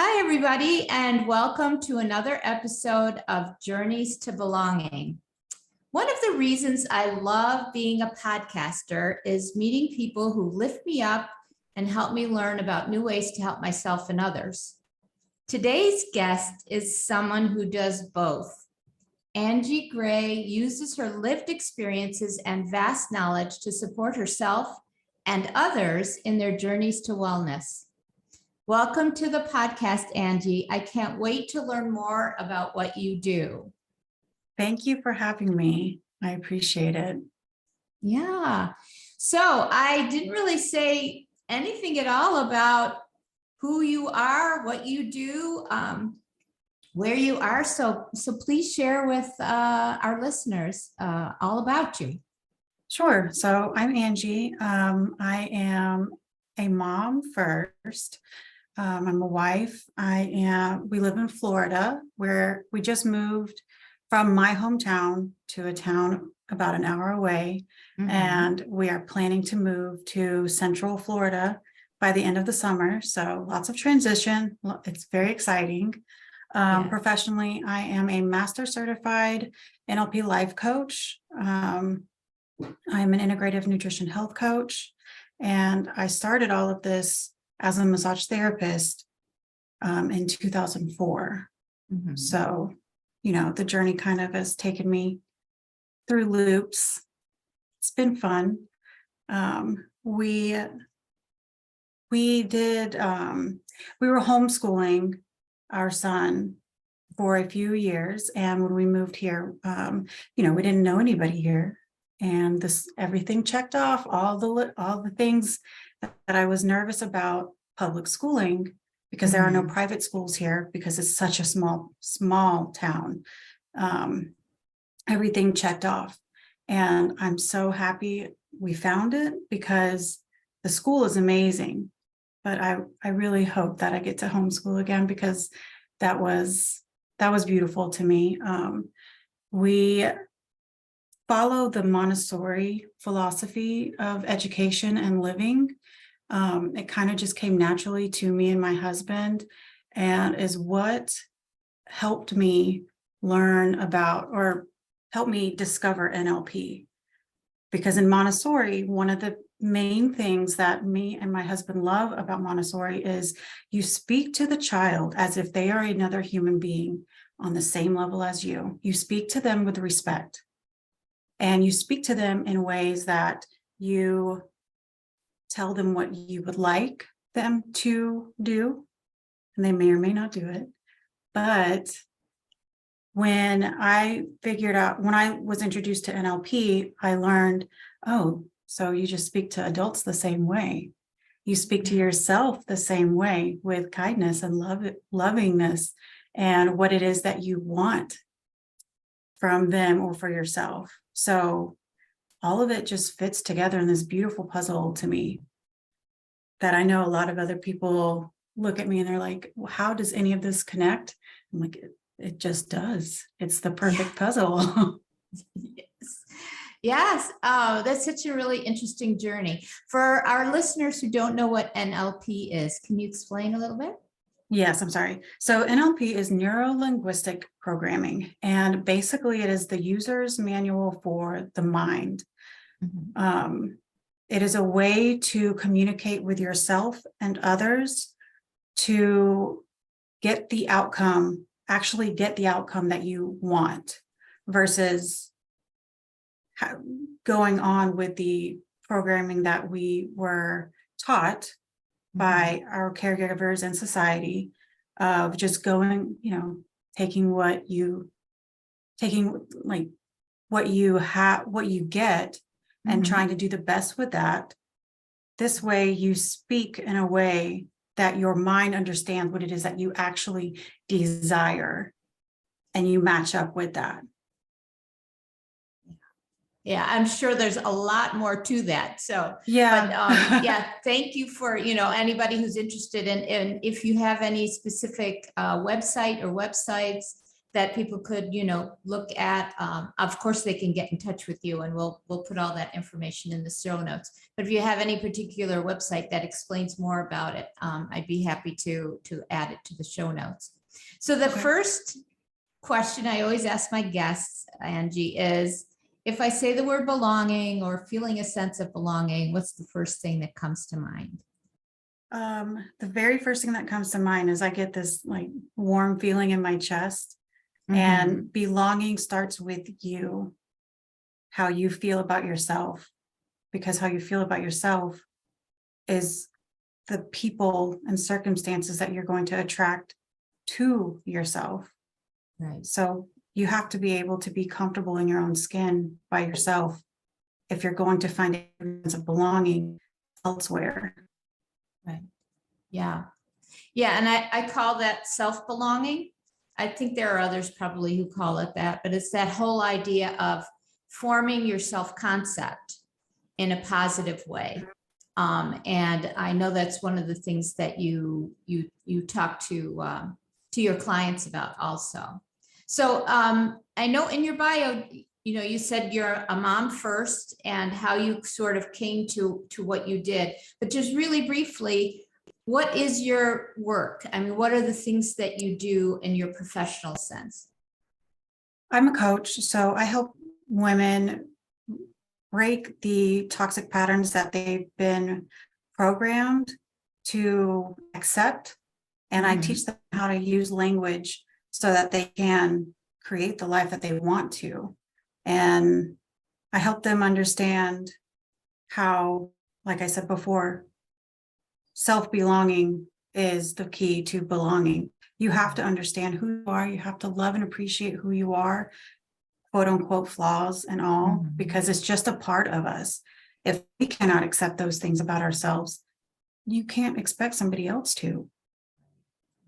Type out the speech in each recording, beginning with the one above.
Hi, everybody, and welcome to another episode of Journeys to Belonging. One of the reasons I love being a podcaster is meeting people who lift me up and help me learn about new ways to help myself and others. Today's guest is someone who does both. Anji Gray uses her lived experiences and vast knowledge to support herself and others in their journeys to wellness. Welcome to the podcast, Anji. I can't wait to learn more about what you do. Thank you for having me. I appreciate it. Yeah. So I didn't really say anything at all about who you are, what you do, where you are. So please share with our listeners all about you. Sure. So I'm Angie. I am a mom first. I'm a wife. We live in Florida, where we just moved from my hometown to a town about an hour away. Mm-hmm. And we are planning to move to Central Florida by the end of the summer. So lots of transition. It's very exciting. Yes. Professionally, I am a Master certified NLP life coach. I'm an integrative nutrition health coach. And I started all of this as a massage therapist in 2004. Mm-hmm. So, the journey kind of has taken me through loops. It's been fun. We were homeschooling our son for a few years. And when we moved here, we didn't know anybody here. And everything checked off, all the things that I was nervous about public schooling, because there are no private schools here because it's such a small town. Everything checked off. And I'm so happy we found it because the school is amazing. But I really hope that I get to homeschool again because that was beautiful to me. We follow the Montessori philosophy of education and living. It kind of just came naturally to me and my husband, and is what helped me learn about or helped me discover NLP. Because in Montessori, one of the main things that me and my husband love about Montessori is you speak to the child as if they are another human being on the same level as you. You speak to them with respect. And you speak to them in ways that you tell them what you would like them to do, and they may or may not do it. But when I was introduced to NLP, I learned, so you just speak to adults the same way. You speak to yourself the same way, with kindness and lovingness, and what it is that you want from them or for yourself. So all of it just fits together in this beautiful puzzle to me that I know a lot of other people look at me and they're like, well, how does any of this connect? I'm like, it just does. It's the perfect puzzle. Yes. Oh, that's such a really interesting journey. For our listeners who don't know what NLP is, can you explain a little bit? Yes, I'm sorry. So NLP is neuro-linguistic programming, and basically it is the user's manual for the mind. Mm-hmm. It is a way to communicate with yourself and others to get the outcome that you want, versus going on with the programming that we were taught by our caregivers and society, of just going, taking what you get and trying to do the best with that. This way you speak in a way that your mind understands what it is that you actually desire, and you match up with that. Yeah, I'm sure there's a lot more to that. So thank you for, anybody who's interested in if you have any specific website or websites that people could, look at. Of course, they can get in touch with you, and we'll put all that information in the show notes. But if you have any particular website that explains more about it, I'd be happy to add it to the show notes. So the first question I always ask my guests, Anji, is if I say the word belonging or feeling a sense of belonging, what's the first thing that comes to mind? The very first thing that comes to mind is I get this like warm feeling in my chest. And belonging starts with you, how you feel about yourself, because how you feel about yourself is the people and circumstances that you're going to attract to yourself. Right. So you have to be able to be comfortable in your own skin by yourself if you're going to find a sense of belonging elsewhere. Right. Yeah. Yeah. And I call that self-belonging. I think there are others probably who call it that, but it's that whole idea of forming your self-concept in a positive way. And I know that's one of the things that you talk to your clients about also. So I know in your bio, you said you're a mom first and how you sort of came to what you did, but just really briefly, what is your work? I mean, what are the things that you do in your professional sense? I'm a coach, so I help women break the toxic patterns that they've been programmed to accept. And I teach them how to use language so that they can create the life that they want to. And I help them understand how, like I said before, self-belonging is the key to belonging. You have to understand who you are. You have to love and appreciate who you are, quote unquote, flaws and all, because it's just a part of us. If we cannot accept those things about ourselves, you can't expect somebody else to.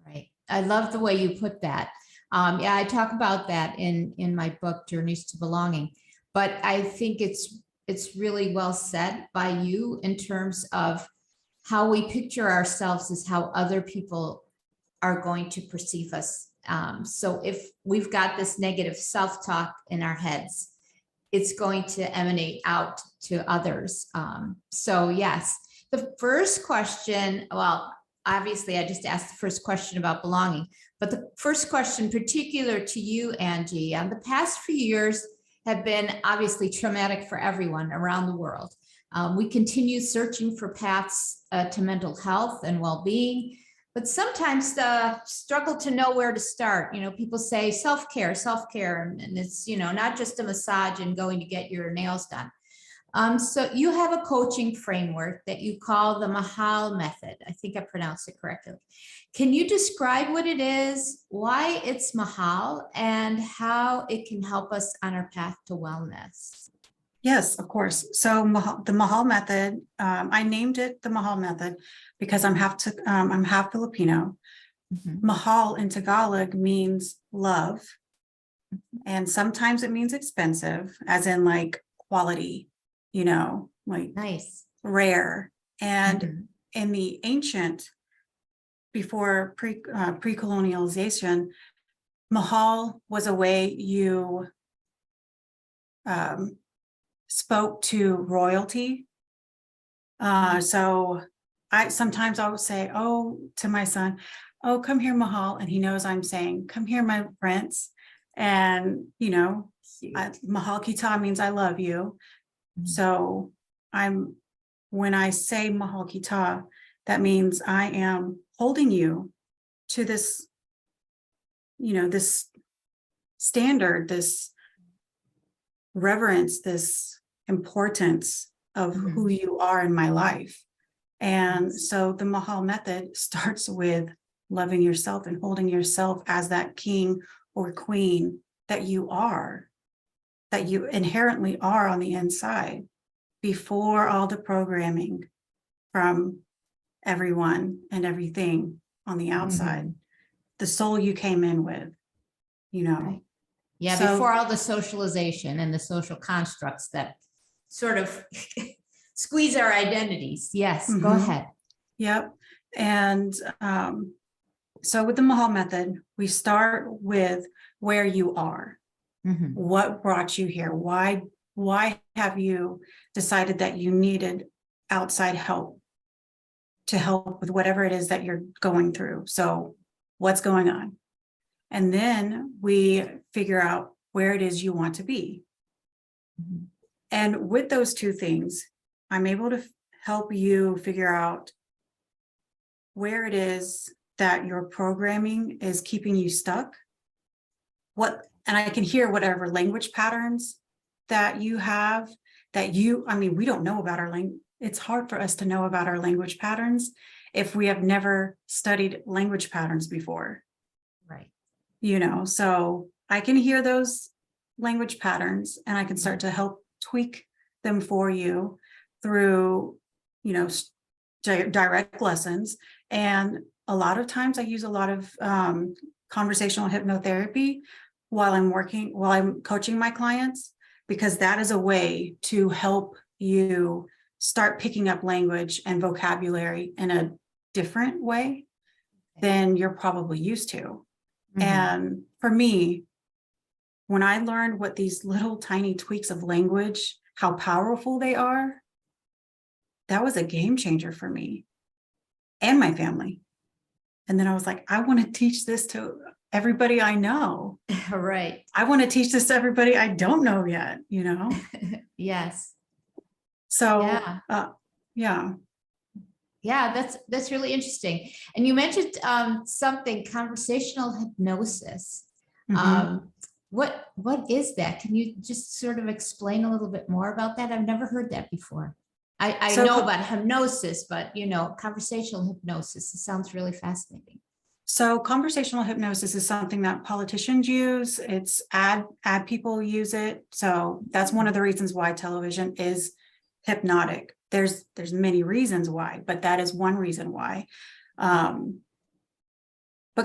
Right. I love the way you put that. Yeah, I talk about that in my book, Journeys to Belonging, but I think it's really well said by you in terms of how we picture ourselves as how other people are going to perceive us. So if we've got this negative self-talk in our heads, it's going to emanate out to others. So yes, the first question, well, obviously I just asked the first question about belonging, but the first question particular to you, Anji, the past few years have been obviously traumatic for everyone around the world. We continue searching for paths to mental health and well-being, but sometimes the struggle to know where to start. People say self-care, and it's, not just a massage and going to get your nails done. So you have a coaching framework that you call the Mahal Method. I think I pronounced it correctly. Can you describe what it is, why it's Mahal, and how it can help us on our path to wellness? Yes, of course. So the Mahal Method, I named it the Mahal Method because I'm half Filipino. Mahal in Tagalog means love, and sometimes it means expensive, as in like quality, like nice, rare. And in the ancient, before pre-colonialization, Mahal was a way you spoke to royalty. So I would say, to my son, come here, Mahal. And he knows I'm saying, come here, my prince. And, Mahal Kita means I love you. So when I say Mahal Kita, that means I am holding you to this, this standard, this reverence, this importance of who you are in my life. And so the Mahal Method starts with loving yourself and holding yourself as that king or queen that you are, that you inherently are on the inside, before all the programming from everyone and everything on the outside, the soul you came in with, Right. Yeah, so, before all the socialization and the social constructs that sort of squeeze our identities. Yes, go ahead. Yep. And So with the Mahal Method, we start with where you are. Mhm. What brought you here? Why have you decided that you needed outside help to help with whatever it is that you're going through? So what's going on? And then we figure out where it is you want to be. Mhm. And with those two things, I'm able to help you figure out where it is that your programming is keeping you stuck. And I can hear whatever language patterns that you have we don't know about our language. It's hard for us to know about our language patterns if we have never studied language patterns before. Right. So I can hear those language patterns and I can start to help tweak them for you through, direct lessons. And a lot of times I use a lot of conversational hypnotherapy while I'm coaching my clients, because that is a way to help you start picking up language and vocabulary in a different way than you're probably used to. Mhm. And for me, when I learned what these little tiny tweaks of language, how powerful they are, that was a game changer for me and my family. And then I was like, I want to teach this to everybody I know. Right. I want to teach this to everybody I don't know yet, Yes. So, Yeah. Yeah, that's really interesting. And you mentioned something, conversational hypnosis. mhm. What is that? Can you just sort of explain a little bit more about that? I've never heard that before. I So, know about hypnosis, but conversational hypnosis, it sounds really fascinating. So conversational hypnosis is something that politicians use. It's ad people use it. So that's one of the reasons why television is hypnotic. There's many reasons why, but that is one reason why. But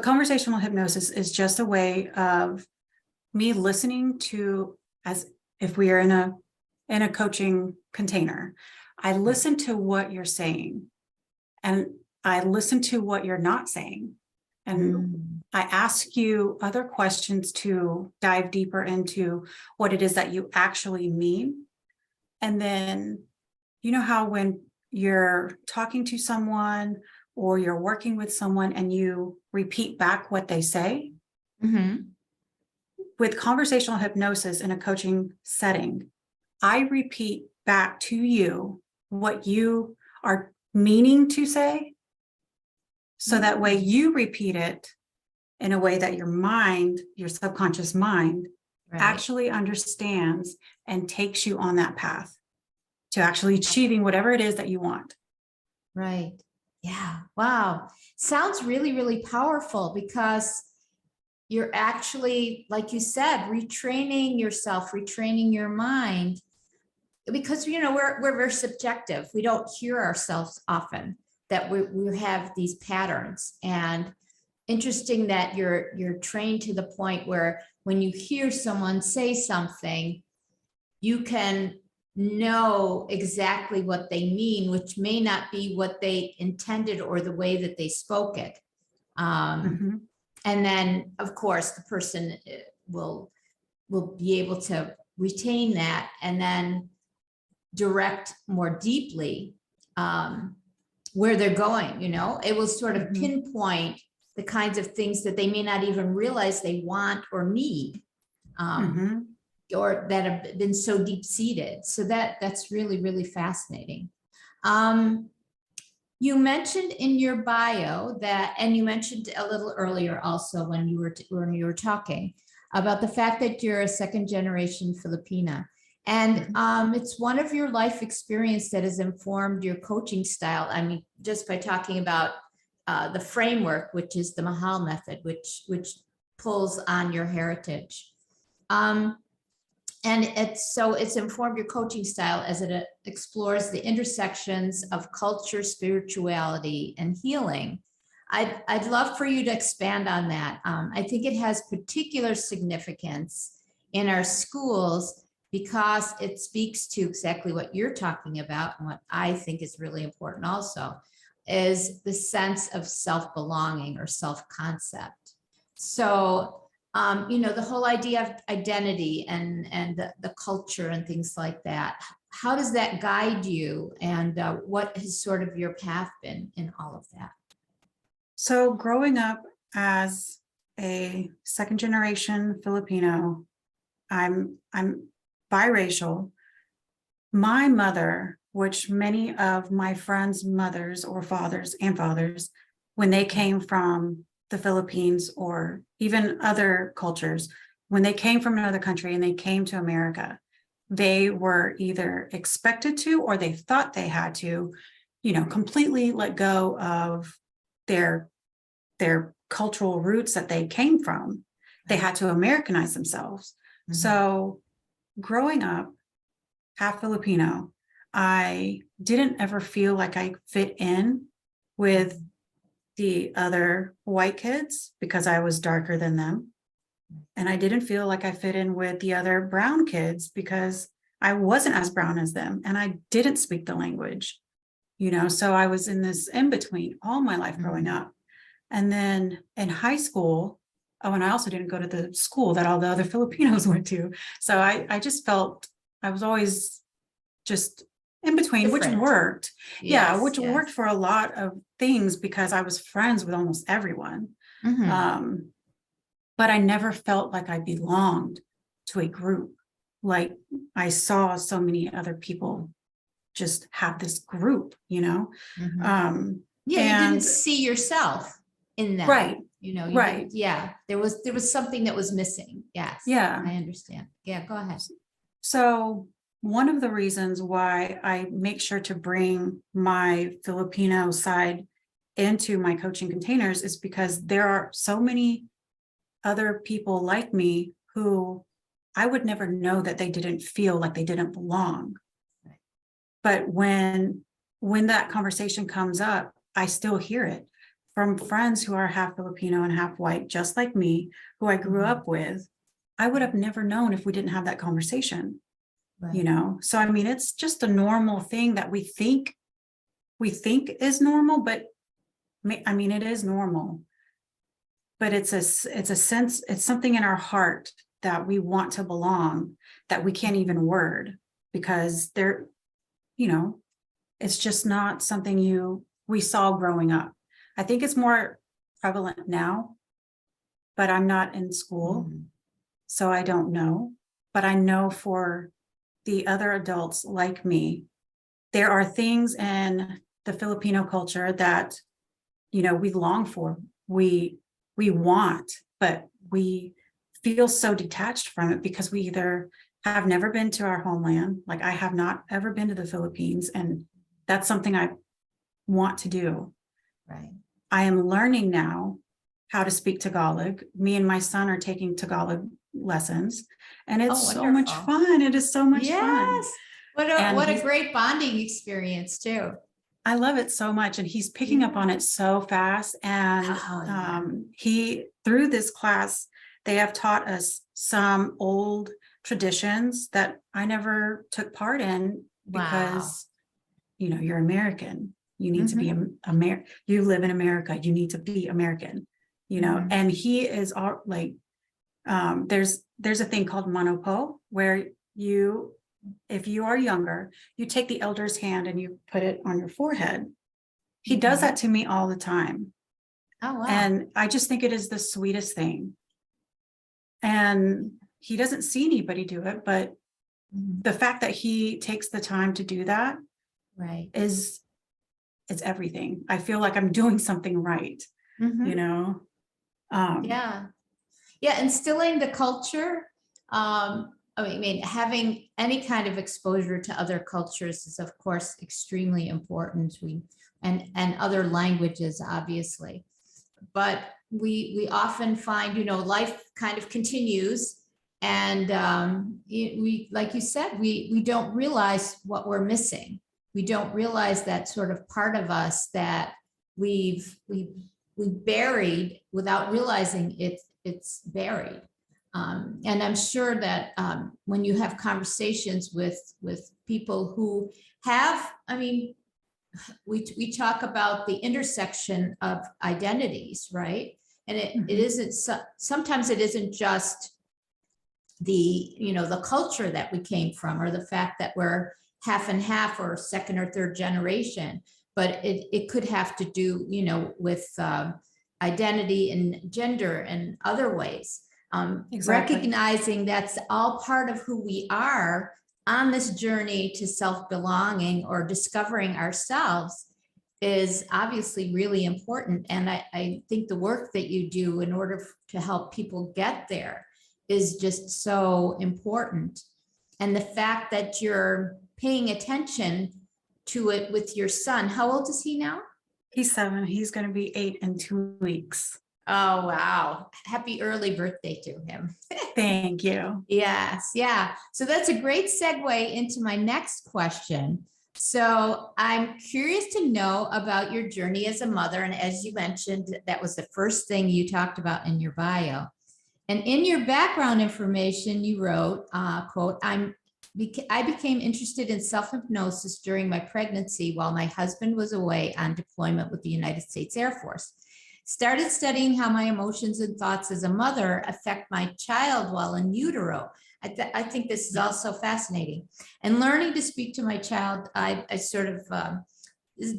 conversational hypnosis is just a way of me listening to, as if we are in a coaching container. I listen to what you're saying and I listen to what you're not saying. And I ask you other questions to dive deeper into what it is that you actually mean. And then, how when you're talking to someone or you're working with someone and you repeat back what they say? Mm-hmm. With conversational hypnosis in a coaching setting, I repeat back to you what you are meaning to say. So that way you repeat it in a way that your subconscious mind, Right. actually understands and takes you on that path to actually achieving whatever it is that you want. Right. Yeah. Wow. Sounds really, really powerful, because you're actually, like you said, retraining yourself, retraining your mind, because we're very subjective. We don't hear ourselves often, that we have these patterns. And interesting that you're trained to the point where when you hear someone say something, you can know exactly what they mean, which may not be what they intended or the way that they spoke it. Mhm. And then, of course, the person will be able to retain that and then direct more deeply where they're going. It will sort of Mhm. pinpoint the kinds of things that they may not even realize they want or need, Mhm. or that have been so deep-seated. So that's really, really fascinating. You mentioned in your bio that, and you mentioned a little earlier also when you were talking about the fact that you're a second generation Filipina. And it's one of your life experience that has informed your coaching style. I mean, just by talking about the framework, which is the Mahal Method, which pulls on your heritage. And it's informed your coaching style as it explores the intersections of culture, spirituality, and healing. I'd love for you to expand on that. I think it has particular significance in our schools because it speaks to exactly what you're talking about and what I think is really important also. is the sense of self-belonging or self-concept. So, the whole idea of identity and the culture and things like that, how does that guide you? And what has sort of your path been in all of that? So growing up as a second generation Filipino, I'm biracial. My mother, which many of my friends' mothers or fathers and fathers, when they came from the Philippines or even other cultures, when they came from another country and they came to America, they were either expected to, or they thought they had to, completely let go of their cultural roots that they came from. They had to Americanize themselves. Mm-hmm. So growing up, half Filipino, I didn't ever feel like I fit in with the other white kids because I was darker than them. And I didn't feel like I fit in with the other brown kids because I wasn't as brown as them and I didn't speak the language, so I was in this in between all my life growing up. And then in high school, and I also didn't go to the school that all the other Filipinos went to. So I just felt I was always just in between, different. Which worked. Yes, which worked for a lot of things because I was friends with almost everyone. Mm-hmm. But I never felt like I belonged to a group. Like I saw so many other people just have this group, Mm-hmm. You didn't see yourself in that. Right. Right. There was something that was missing. Yes. Yeah. I understand. Yeah, go ahead. So one of the reasons why I make sure to bring my Filipino side into my coaching containers is because there are so many other people like me who I would never know that they didn't feel like they didn't belong. Right. But when that conversation comes up, I still hear it from friends who are half Filipino and half white, just like me, who I grew up with. I would have never known if we didn't have that conversation. Right. So I mean, it's just a normal thing that we think is normal, but I mean, it is normal, but it's a sense, it's something in our heart that we want to belong that we can't even word because it's just not something we saw growing up. I think it's more prevalent now, but I'm not in school, so I don't know, but I know for the other adults like me, there are things in the Filipino culture that, we long for, we want, but we feel so detached from it because we either have never been to our homeland. Like I have not ever been to the Philippines, and that's something I want to do. Right. I am learning now how to speak Tagalog. Me and my son are taking Tagalog lessons, and it's so much fun. It is so much fun. What a great bonding experience too. I love it so much, and he's picking up on it so fast. And through this class, they have taught us some old traditions that I never took part in because, you're American. You need to be you live in America. You need to be American. And he is all like, there's a thing called manopo where if you are younger, you take the elder's hand and you put it on your forehead. He does that to me all the time. Oh, wow. And I just think it is the sweetest thing. And he doesn't see anybody do it, but the fact that he takes the time to do that it's everything. I feel like I'm doing something right, instilling the culture. I mean, having any kind of exposure to other cultures is, of course, extremely important. And other languages, obviously, but we often find, life kind of continues, and we, like you said, we don't realize what we're missing. We don't realize that sort of part of us that we buried without realizing it's buried. And I'm sure that when you have conversations with people who have, we talk about the intersection of identities, right? And it isn't, sometimes it isn't just the culture that we came from, or the fact that we're half and half or second or third generation, but it could have to do, with identity and gender and other ways. Exactly. Recognizing that's all part of who we are on this journey to self-belonging or discovering ourselves is obviously really important. And I think the work that you do in order to help people get there is just so important. And the fact that you're paying attention to it with your son. How old is he now? He's 7. He's going to be 8 in 2 weeks. Oh, wow. Happy early birthday to him. Thank you. Yes. Yeah. So that's a great segue into my next question. So I'm curious to know about your journey as a mother. And as you mentioned, that was the first thing you talked about in your bio. And in your background information, you wrote, quote, I became interested in self-hypnosis during my pregnancy while my husband was away on deployment with the United States Air Force. Started studying how my emotions and thoughts as a mother affect my child while in utero. I think this is also fascinating. And learning to speak to my child, I sort of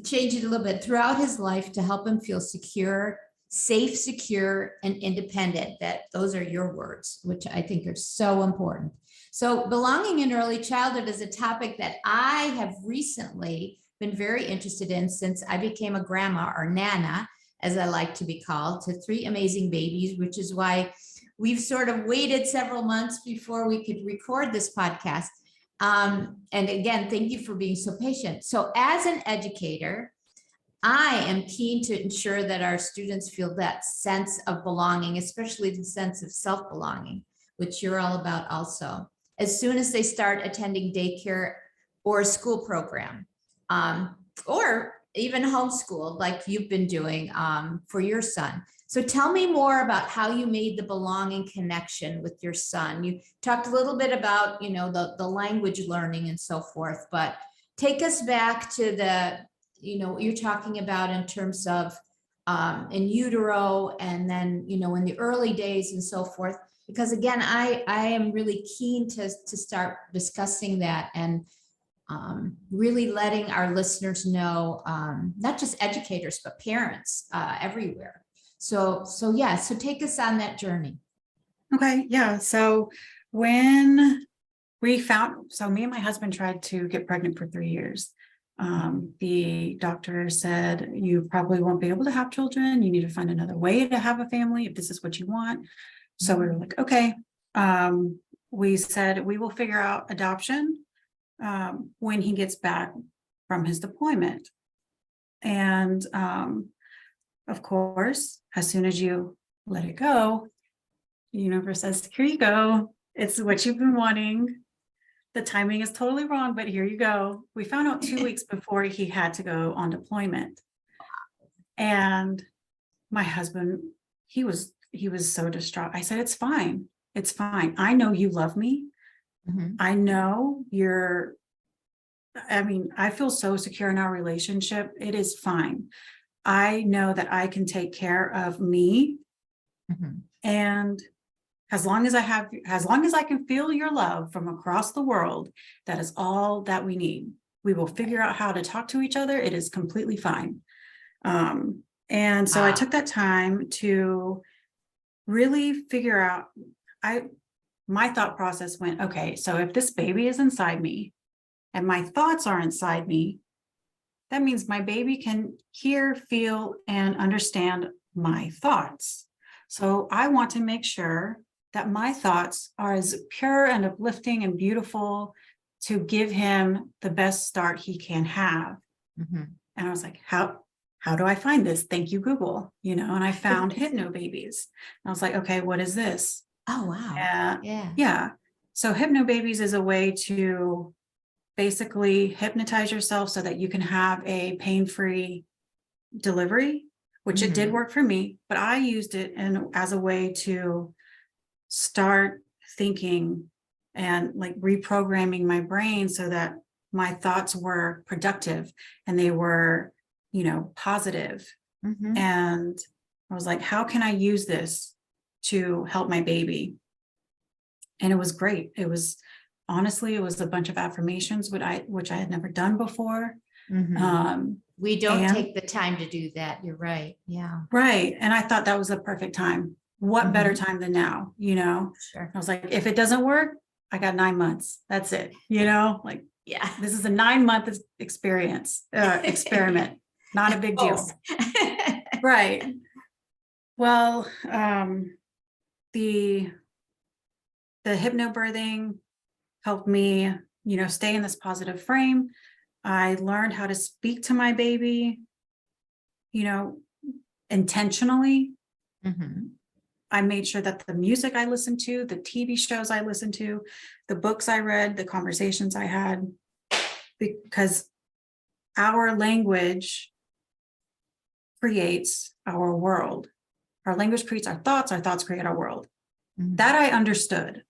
changed it a little bit throughout his life to help him feel secure, safe, secure, and independent. Those are your words, which I think are so important. So belonging in early childhood is a topic that I have recently been very interested in since I became a grandma, or nana, as I like to be called, to 3 amazing babies, which is why we've sort of waited several months before we could record this podcast. And again, thank you for being so patient. So as an educator, I am keen to ensure that our students feel that sense of belonging, especially the sense of self-belonging, which you're all about also, as soon as they start attending daycare or a school program, or even homeschool like you've been doing for your son. So tell me more about how you made the belonging connection with your son. You talked a little bit about, the language learning and so forth, but take us back to what you're talking about in terms of in utero, and then, in the early days and so forth, because again, I am really keen to start discussing that and really letting our listeners know, not just educators, but parents everywhere. So take us on that journey. Okay. Yeah. So when me and my husband tried to get pregnant for 3 years. The doctor said, you probably won't be able to have children. You need to find another way to have a family if this is what you want. So we were like, okay. We said, we will figure out adoption when he gets back from his deployment. And of course, as soon as you let it go, the universe says, here you go. It's what you've been wanting. The timing is totally wrong, but here you go. We found out 2 weeks before he had to go on deployment. And my husband, he was so distraught. I said, it's fine. It's fine. I know you love me. Mm-hmm. I know I feel so secure in our relationship. It is fine. I know that I can take care of me. Mm-hmm. And as long as I can feel your love from across the world, that is all that we need. We will figure out how to talk to each other. It is completely fine. And so I took that time to really figure out, my thought process went, okay, so if this baby is inside me and my thoughts are inside me, that means my baby can hear, feel, and understand my thoughts. So I want to make sure that my thoughts are as pure and uplifting and beautiful to give him the best start he can have. Mm-hmm. And I was like, how do I find this? Thank you, Google, and I found hypno babies. And I was like, okay, what is this? Oh, wow. Yeah. So hypno babies is a way to basically hypnotize yourself so that you can have a pain-free delivery, which it did work for me, but I used it as a way to start thinking and like reprogramming my brain so that my thoughts were productive and they were, positive. Mhm. And I was like, how can I use this to help my baby? And it was great. It was honestly, it was a bunch of affirmations, which I had never done before. Mhm. We don't And take the time to do that. You're right. Yeah. right. And I thought that was the perfect time. What better Mhm. time than now? Sure. I was like, if it doesn't work, I got 9 months. That's it. Like Yeah. this is a 9-month experience, experiment, not a big Both. deal. Right. Well, the hypnobirthing helped me, stay in this positive frame. I learned how to speak to my baby, you know, intentionally. Mhm. I made sure that the music I listened to, the TV shows I listened to, the books I read, the conversations I had, because our language creates our world. Our language creates our thoughts create our world. Mhm. That I understood.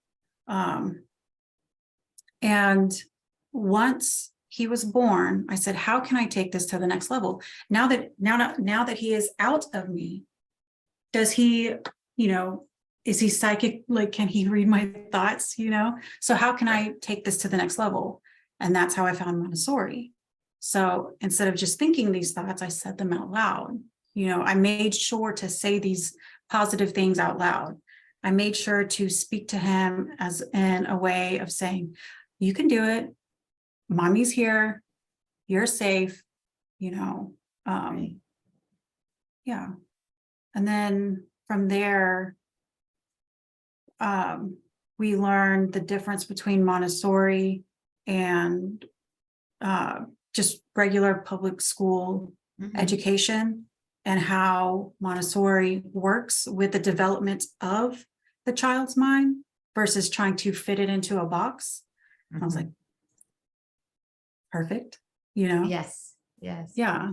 And once he was born, I said, how can I take this to the next level? Now that he is out of me, does he, is he psychic? Like, can he read my thoughts? So how can I take this to the next level? And that's how I found Montessori. So instead of just thinking these thoughts, I said them out loud. I made sure to say these positive things out loud. I made sure to speak to him as in a way of saying, you can do it. Mommy's here. You're safe, Right. yeah. And then from there, we learned the difference between Montessori and just regular public school Mhm. education, and how Montessori works with the development of the child's mind versus trying to fit it into a box. I was like, Mhm. perfect, Yes. Yes. yeah.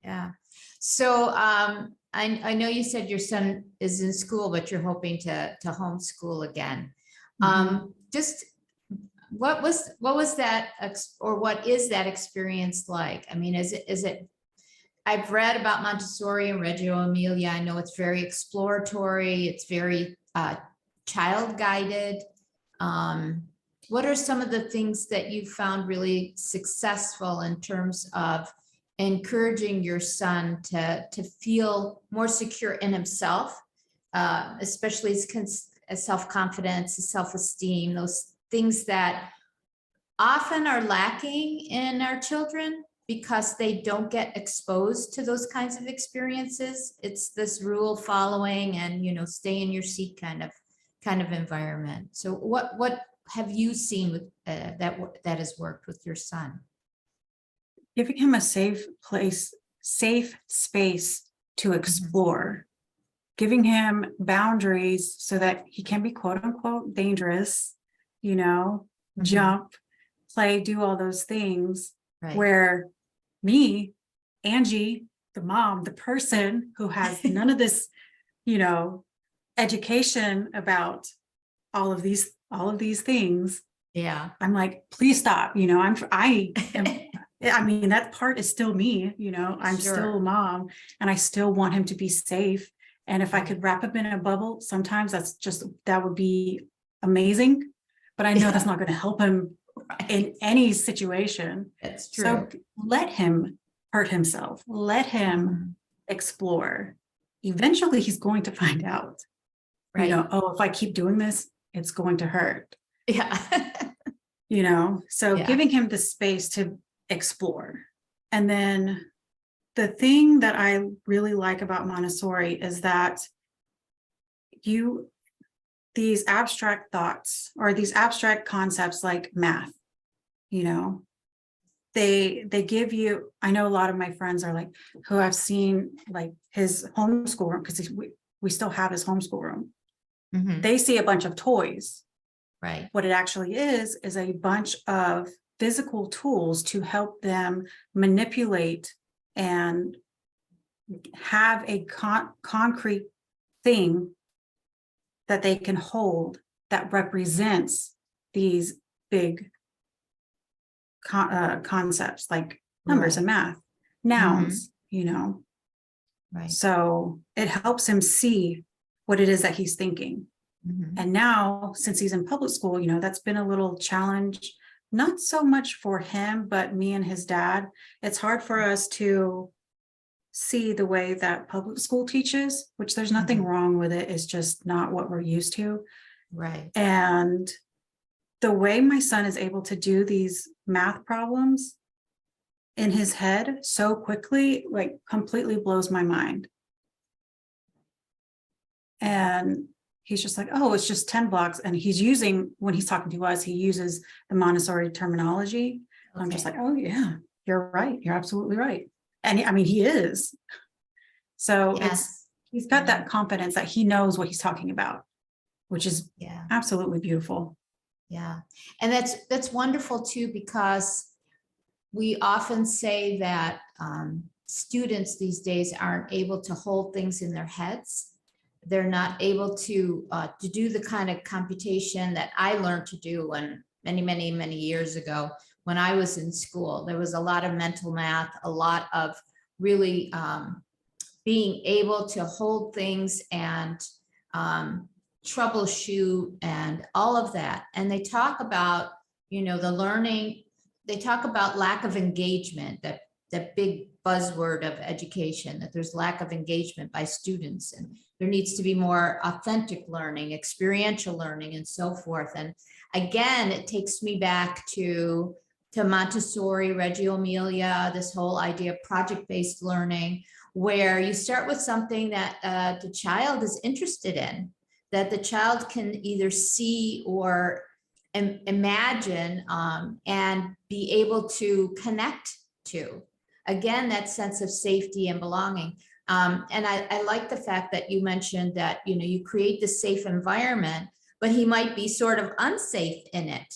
Yeah. So I know you said your son is in school, but you're hoping to homeschool again. Mhm. Just what was that or what is that experience like? I mean, is it I've read about Montessori and Reggio Emilia. I know it's very exploratory. It's very child guided. Um, what are some of the things that you found really successful in terms of encouraging your son to feel more secure in himself, especially his self-confidence, his self-esteem, those things that often are lacking in our children because they don't get exposed to those kinds of experiences. It's this rule following and, stay in your seat kind of environment. So what have you seen with that has worked with your son? Giving him a safe space to explore, giving him boundaries so that he can be quote unquote dangerous, jump, play, do all those things. Right. Where me, Angie, the mom, the person who has none of this, education about all of these things. Yeah. I'm like, please stop. I mean, that part is still me, I'm still Sure. mom, and I still want him to be safe. And if I Right. could wrap him in a bubble, sometimes that would be amazing. But I know that's not going to help him in any situation. That's So true. let him hurt himself, let him explore. Eventually, he's going to find out, Right. oh, if I keep doing this, it's going to hurt. Yeah. So Yeah. giving him the space to explore. And then the thing that I really like about Montessori is that these abstract thoughts or these abstract concepts like math, they give you, I know a lot of my friends are like, who I've seen like his homeschool room, because we still have his homeschool room. They see a bunch of toys. Right. What it actually is a bunch of physical tools to help them manipulate and have a concrete thing that they can hold that represents these big concepts like numbers and Right. math, nouns, Right. So it helps him see what it is that he's thinking. Mhm. And now, since he's in public school, that's been a little challenge, not so much for him, but me and his dad. It's hard for us to see the way that public school teaches, which there's nothing Mhm. wrong with it. It's just not what we're used to. Right. And the way my son is able to do these math problems in his head so quickly, like completely blows my mind. And he's just like, oh, it's just 10 blocks. And he's using, when he's talking to us, he uses the Montessori terminology. I'm just like, oh yeah, you're right. You're absolutely right. And I mean, he is. So Yes. he's got that confidence that he knows what he's talking about, which is Yeah. absolutely beautiful. Yeah. And that's wonderful too, because we often say that students these days aren't able to hold things in their heads. They're not able to do the kind of computation that I learned to do when many years ago when I was in school. There was a lot of mental math, a lot of really being able to hold things and troubleshoot and all of that. And they talk about, the learning, they talk about lack of engagement, that big buzzword of education, that there's lack of engagement by students, and there needs to be more authentic learning, experiential learning, and so forth. And again, it takes me back to Montessori, Reggio Emilia, this whole idea of project-based learning, where you start with something that the child is interested in, that the child can either see or imagine and be able to connect to. Again, that sense of safety and belonging. And I like the fact that you mentioned that, you create this safe environment, but he might be sort of unsafe in it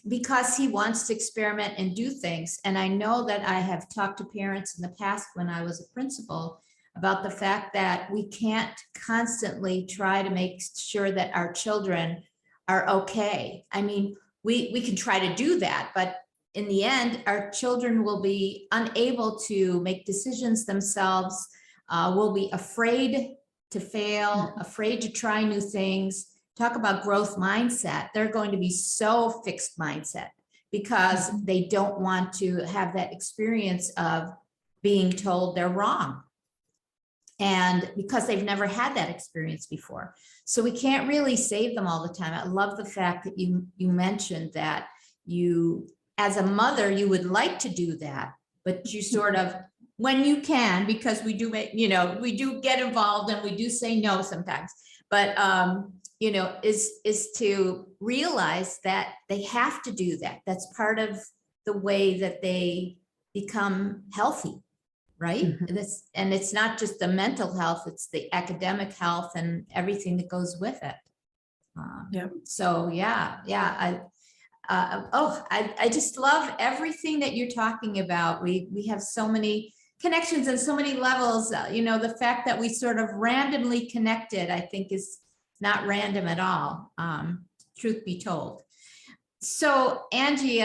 because he wants to experiment and do things. And I know that I have talked to parents in the past when I was a principal about the fact that we can't constantly try to make sure that our children are okay. I mean, we can try to do that, but in the end, our children will be unable to make decisions themselves, will be afraid to fail, afraid to try new things. Talk about growth mindset. They're going to be so fixed mindset because they don't want to have that experience of being told they're wrong. And because they've never had that experience before. So we can't really save them all the time. I love the fact that you mentioned that you, as a mother, you would like to do that, but you sort of, when you can, because we do make, we do get involved and we do say no sometimes, but is to realize that they have to do that. That's part of the way that they become healthy. Right. And it's not just the mental health, it's the academic health and everything that goes with it. So yeah. I just love everything that you're talking about. We have so many connections and so many levels. The fact that we sort of randomly connected, I think, is not random at all. Truth be told. So Angie,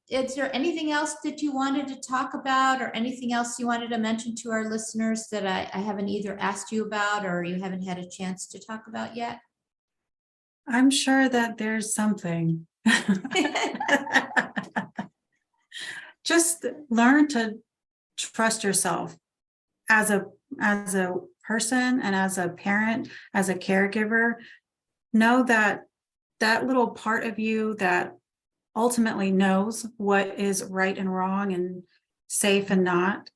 is there anything else that you wanted to talk about or anything else you wanted to mention to our listeners that I haven't either asked you about or you haven't had a chance to talk about yet? I'm sure that there's something. Just learn to trust yourself as a person and as a parent, as a caregiver. Know that little part of you that ultimately knows what is right and wrong and safe and not,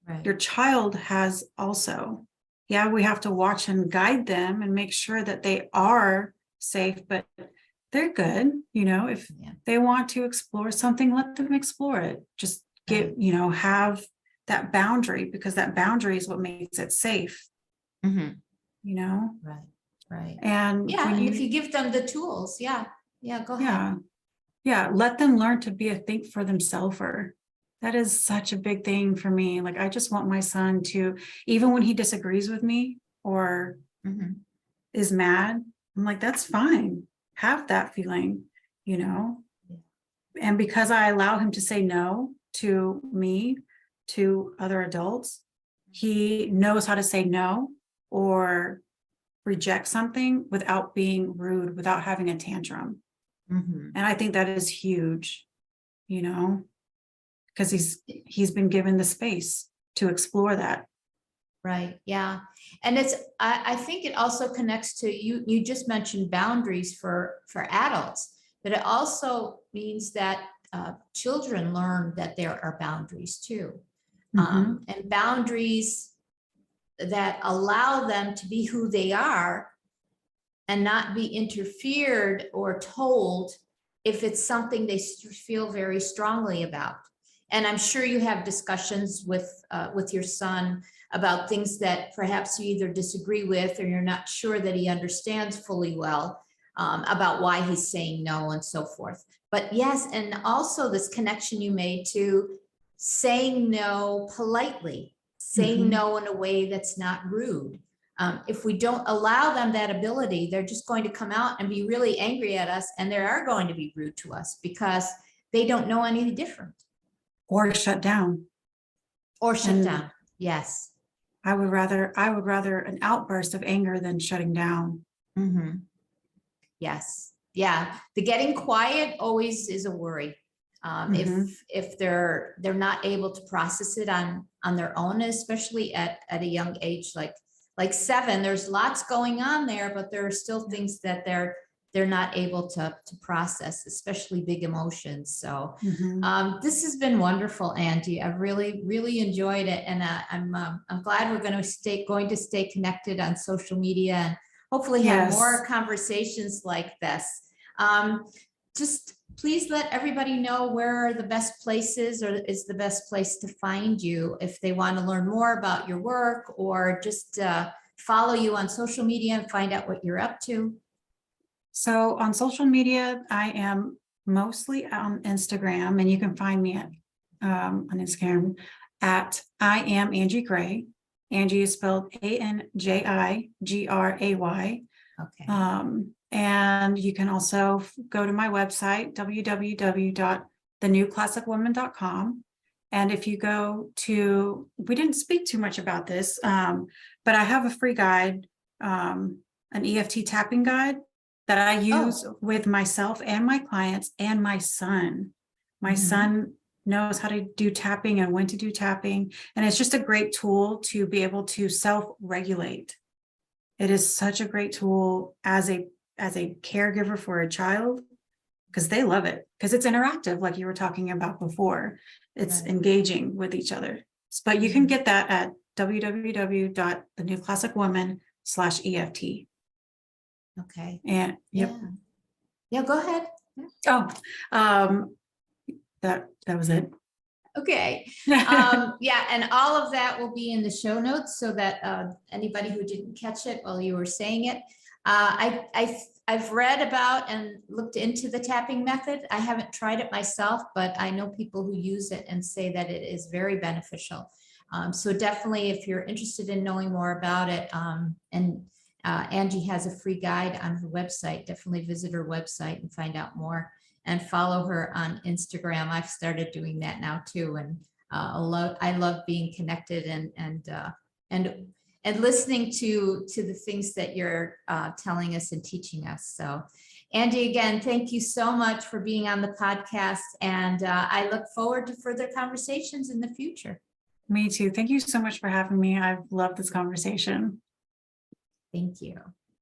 Right. Your child has also. Yeah, we have to watch and guide them and make sure that they are safe, but they're good. If they want to explore something, let them explore it. Just have that boundary, because that boundary is what makes it safe. Right. And and if you give them the tools, go ahead. Let them learn to be a think for themselves. That is such a big thing for me. Like, I just want my son to, even when he disagrees with me or is mad, I'm like, that's fine. Have that feeling, And because I allow him to say no to me, to other adults, he knows how to say no or reject something without being rude, without having a tantrum. Mhm. And I think that is huge, because he's been given the space to explore that. Right. Yeah. And I think it also connects to you just mentioned boundaries for adults, but it also means that children learn that there are boundaries too. Mhm. And boundaries that allow them to be who they are and not be interfered or told if it's something they feel very strongly about. And I'm sure you have discussions with your son about things that perhaps you either disagree with or you're not sure that he understands fully well, about why he's saying no and so forth. But yes, and also this connection you made to saying no politely, saying Mhm. no in a way that's not rude. If we don't allow them that ability, they're just going to come out and be really angry at us, and they are going to be rude to us because they don't know any different. Or shut down. Or shut And down. Yes. I would rather an outburst of anger than shutting down. Mm-hmm. Yes. Yeah. The getting quiet always is a worry. Mhm. If they're not able to process it on their own, especially at a young age, like 7, there's lots going on there, but there are still things that they're not able to process, especially big emotions. So Mhm. this has been wonderful, Angie. I've really enjoyed it, and I'm glad we're going to stay connected on social media and hopefully have Yes. more conversations like this. Just please let everybody know where are the best places or is the best place to find you if they want to learn more about your work or just follow you on social media and find out what you're up to. So on social media, I am mostly on Instagram, and you can find me on Instagram at I am Anji Gray. Angie is spelled ANJIGRAY. Okay. And you can also go to my website, www.thenewclassicwoman.com. And if you go to, we didn't speak too much about this, but I have a free guide, an EFT tapping guide that I use with myself and my clients and my son. My son knows how to do tapping and when to do tapping. And it's just a great tool to be able to self-regulate. It is such a great tool as a caregiver for a child, because they love it, because it's interactive, like you were talking about before. It's Right. engaging with each other. But you can get that at www.thenewclassicwoman.com/EFT. Okay. And Yeah. Yeah, go ahead. oh, that was it. Okay. Yeah, and all of that will be in the show notes so that anybody who didn't catch it while you were saying it, I've read about and looked into the tapping method. I haven't tried it myself, but I know people who use it and say that it is very beneficial. So definitely, if you're interested in knowing more about it, and Angie has a free guide on her website, definitely visit her website and find out more. And follow her on Instagram. I've started doing that now too, and I love being connected and listening to the things that you're telling us and teaching us. So, Angie, again, thank you so much for being on the podcast, and I look forward to further conversations in the future. Me too. Thank you so much for having me. I've loved this conversation. Thank you.